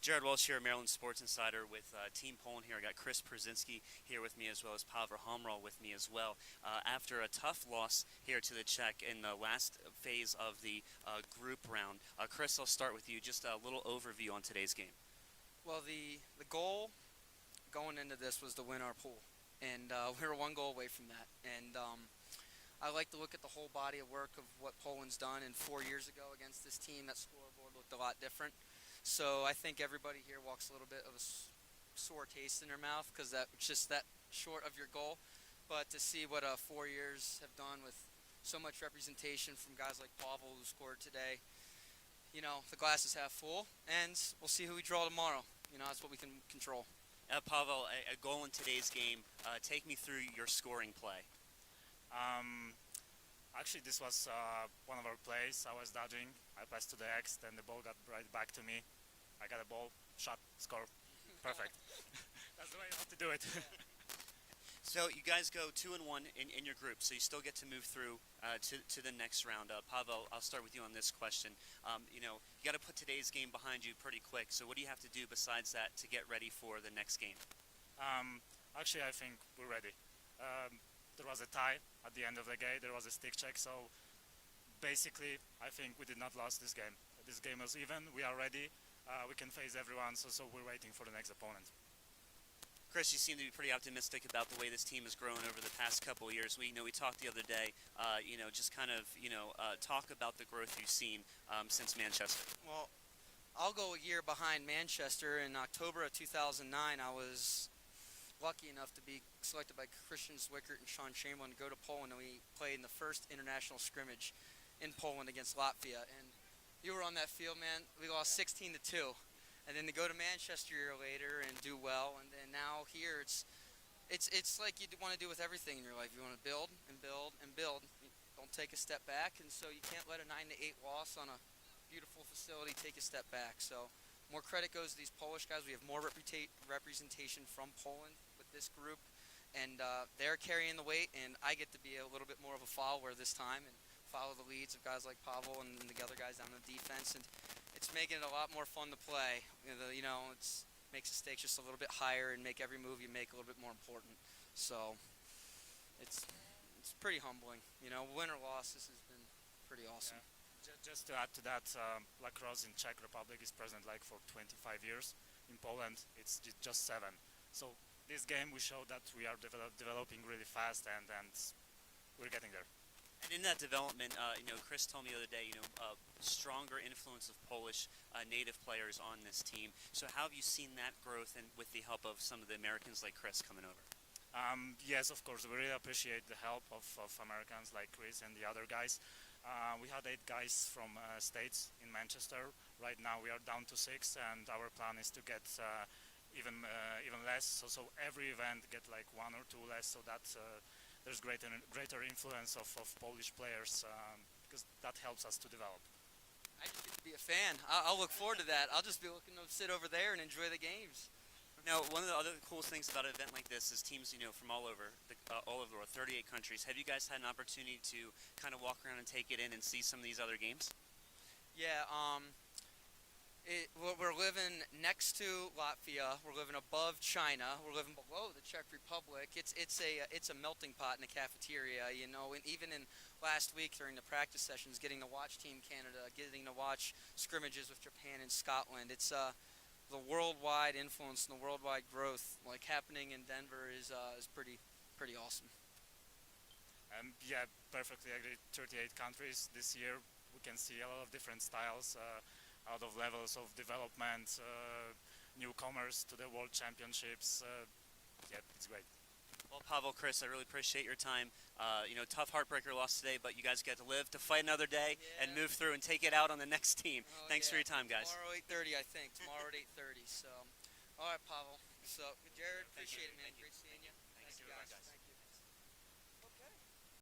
Jared Welsh here, Maryland Sports Insider with Team Poland here. I got Chris Perzinski here with me as well as Pawel Hamrol with me as well. After a tough loss here to the Czech in the last phase of the group round, Chris, I'll start with you. Just a little overview on today's game. Well, the goal going into this was to win our pool, and we were one goal away from that. And I like to look at the whole body of work of what Poland's done. And 4 years ago against this team, that scoreboard looked a lot different. So I think everybody here walks a little bit of a sore taste in their mouth because that's just that short of your goal. But to see what 4 years have done with so much representation from guys like Pawel, who scored today, you know, the glass is half full, and we'll see who we draw tomorrow. You know, that's what we can control. Pawel, a goal in today's game. Take me through your scoring play. Actually, this was one of our plays. I was dodging. I passed to the X, then the ball got right back to me. I got a ball, shot, score. Perfect. That's the way you have to do it. So you guys go 2-1 in your group, so you still get to move through to the next round. Pawel, I'll start with you on this question. You know, you got to put today's game behind you pretty quick. So what do you have to do besides that to get ready for the next game? Actually, I think we're ready. There was a tie at the end of the game. There was a stick check. So basically, I think we did not lose this game. This game was even. We are ready. We can face everyone. So we're waiting for the next opponent. Chris, you seem to be pretty optimistic about the way this team has grown over the past couple of years. We talked the other day. Just kind of talk about the growth you've seen since Manchester. Well, I'll go a year behind Manchester. In October of 2009, I was lucky enough to be selected by Christian Zwickert and Sean Chamberlain to go to Poland, and we played in the first international scrimmage in Poland against Latvia. And you were on that field, man. We lost 16-2, and then to go to Manchester a year later and do well, and then now here it's like you want to do with everything in your life. You want to build and build and build. You don't take a step back, and so you can't let a 9-8 loss on a beautiful facility take a step back. So more credit goes to these Polish guys. We have more representation from Poland with this group, and they're carrying the weight, and I get to be a little bit more of a follower this time and follow the leads of guys like Pawel and the other guys down the defense, and it's making it a lot more fun to play. It's makes the stakes just a little bit higher and make every move you make a little bit more important. So it's pretty humbling. Win or loss, this has been pretty awesome. Yeah. Just to add to that, lacrosse in Czech Republic is present like for 25 years. In Poland, it's just 7. So this game we show that we are developing really fast, and we're getting there. And in that development, Chris told me the other day, stronger influence of Polish native players on this team. So how have you seen that growth, and with the help of some of the Americans like Chris coming over? Yes, of course. We really appreciate the help of Americans like Chris and the other guys. We had 8 guys from States in Manchester. Right now we are down to 6, and our plan is to get even less. So every event get like 1 or 2 less, so that there's greater influence of Polish players because that helps us to develop. I just get to be a fan. I'll look forward to that. I'll just be looking to sit over there and enjoy the games. Now, one of the other cool things about an event like this is teams, from all over the world, 38 countries. Have you guys had an opportunity to kind of walk around and take it in and see some of these other games? Yeah, we're living next to Latvia. We're living above China. We're living below the Czech Republic. It's a melting pot in the cafeteria, and even in last week during the practice sessions, getting to watch Team Canada, getting to watch scrimmages with Japan and Scotland. It's the worldwide influence and the worldwide growth like happening in Denver is pretty awesome. Yeah, perfectly agree. 38 countries this year. We can see a lot of different styles. Out of levels of development, newcomers to the World Championships. Yeah, it's great. Well, Pawel, Chris, I really appreciate your time. Tough heartbreaker loss today, but you guys get to live to fight another day and move through and take it out on the next team. Thanks for your time, guys. Tomorrow 8:30, I think. Tomorrow at 8:30. So, all right, Pawel. So, Jared, appreciate it, man. Great seeing you.